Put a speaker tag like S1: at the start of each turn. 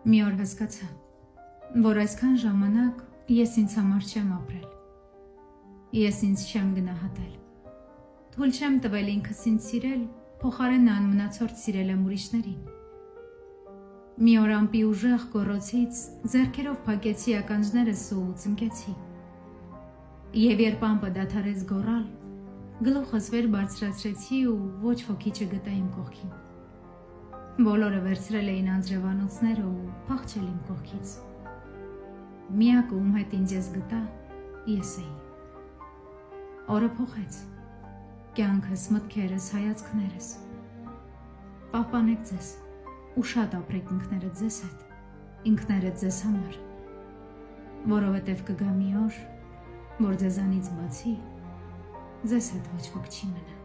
S1: Մի օր հասկացա, որ այսքան ժամանակ ես ինձ համար չեմ ապրել, ես ինձ չեմ գնահատել, թույլ չեմ տվել ինքս ինձ սիրել, փոխարենն անմնացորդ սիրել եմ ուրիշներին։ Մի օր ամպի ուժեղ գոռոցից ձեռքերով փակեցի ականջներս ու ծնկեցի, և երբ ամպը դադարեց գոռալ, գլուխս վեր բարձրացրեցի ու ոչ ոքի չգտա իմ կողքին։ Բոլորը վերցրել էին անձրևանոցները ու փախչել իմ կողքից։ Միակը, ում հետ ինձ ես գտա, ես էի։ Օրը փոխեց կյանքս, մտքերս, հայացքներս։ Պահպանեք ձեզ ու շատ ապրեք ինքներդ ձեզ հետ, ինքներդ ձեզ համար, որովհետև կգա մի օր, որ ձեզանից բացի ձեզ հետ ոչ ոք չի մնա։